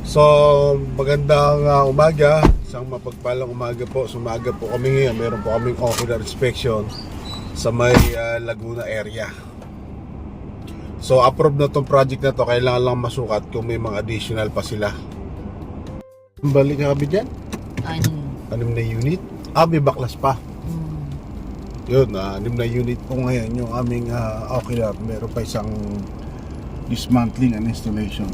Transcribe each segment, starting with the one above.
So, magandang umaga. Isang mapagpalang umaga po. Sumaga po kami ngayon. Meron po kaming ocular inspection sa may Laguna area. So, approve na tong project na to. Kailangan lang masukat kung may mga additional pa sila. Balik kami dyan? 6 na unit? May baklas pa. Yun, 6 na unit po ngayon yung aming ocular. Meron pa isang dismantling and installation.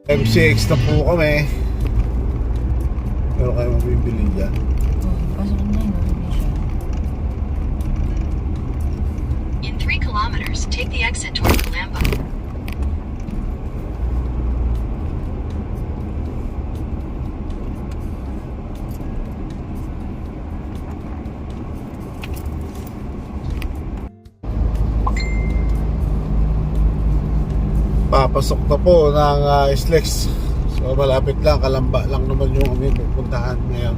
MCX na po kami. Pero kayo mabibili dyan. Pasok na yun, hindi siya. In 3 kilometers, take the exit toward Calamba. Papasok na po ng SLEX. So malapit lang, Calamba lang naman yung aming pupuntahan ngayon.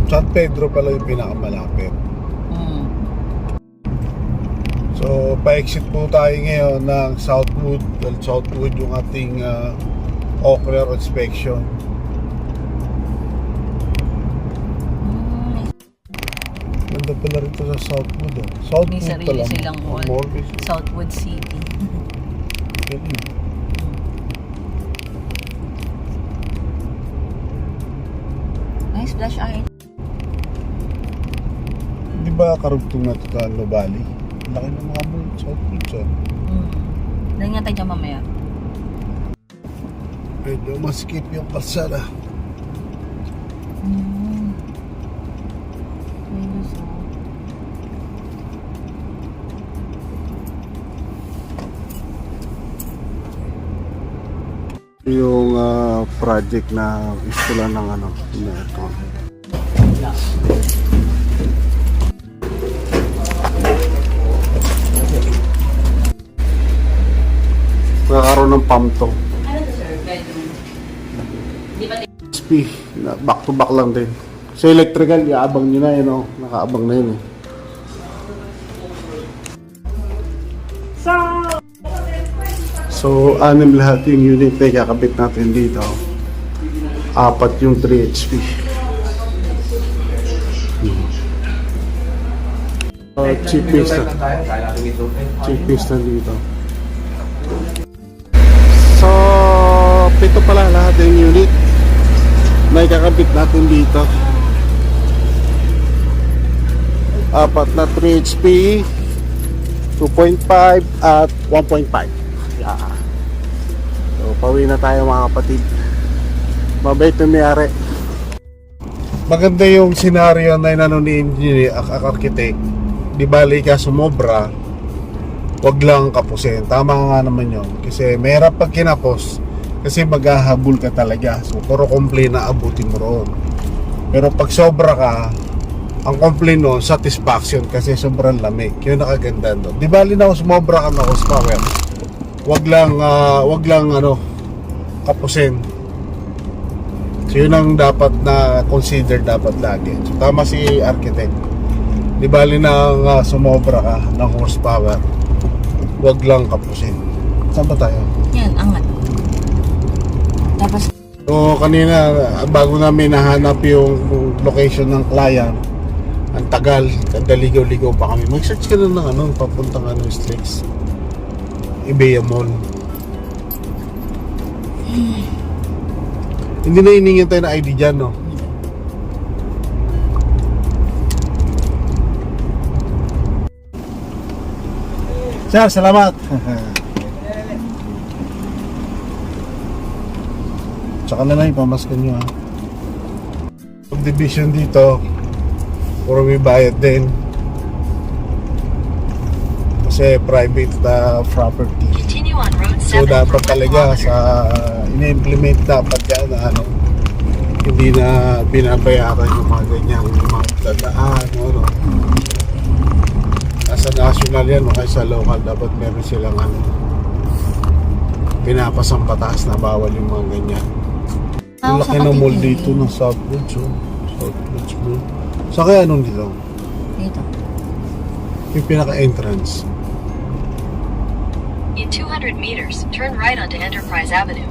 San Pedro pala yung pinakamalapit. So pa-exit po tayo ngayon ng Southwood. Well, Southwood yung ating ocular inspection. Ganda pala rito sa Southwood. Southwood May sarili pala. silang mall. Southwood City. Galing. Nice flash eye. Di ba karugtong na ito sa Valley? Laki ng mga mall. Southwood siya. Dahil nga tayo dyan mamaya. Medyo maskip yung kalsada. Yung project na istula ng ng aircon. Nagkakaroon ng pump to. SP, back to back lang din. Sa electrical, iaabang nyo na yun, nakaabang na yun eh. So, 6 lahat yung unit na kakabit natin dito. 4 yung 3 HP. Cheapest na dito. So, 7 pala lahat yung unit na ikakabit natin dito. 4 na 3 HP, 2.5 at 1.5. Yeah. So, pauwi na tayo mga kapatid. Mabait na may-ari. Maganda yung scenario na inano ni engineer, architect. Di bali ka sumobra, wag lang kapusin. Tama nga naman yun. Kasi mahirap pag kinapos, kasi maghahabol ka talaga. So, puro complain na abutin mo roon. Pero pag sobra ka, ang complain nun, satisfaction kasi sobrang lamig. Yun nakaganda nun. Di bali na sumobra ka na horsepower. Wag lang kapusin. So yun ang dapat na consider dapat lagi. So tama si architect. Di bali na sumobra ka ng horsepower. Wag lang kapusin. Saan ba tayo? Yan, angat. Tapos, So kanina bago namin nahanap yung location ng client, ang tagal, daligaw-ligaw pa kami. Mag-search ka na ng papuntang SLEX. Ibea Mall. Hindi na iningin tayo na ID dyan, no? Sir, salamat! Tsaka na lang ipamaskan nyo, ha? Subdivision dito, puro may bayad din. Kasi private property. Continue on Road 7 So for dapat 1 talaga kilometer. sa ini-implement dapat yan na hindi na binabayaran yung mga ganyang mga dadaan, Nasa international yan, o kaya sa local, dapat meron silang ano, pinapasang batas na bawal yung mga ganyan. Ang laki ng mall dito ng Southbridge, oh. Southbridge Mall. Sa kaya anong dito? Dito. Yung pinaka-entrance. In 200 meters, turn right onto Enterprise Avenue.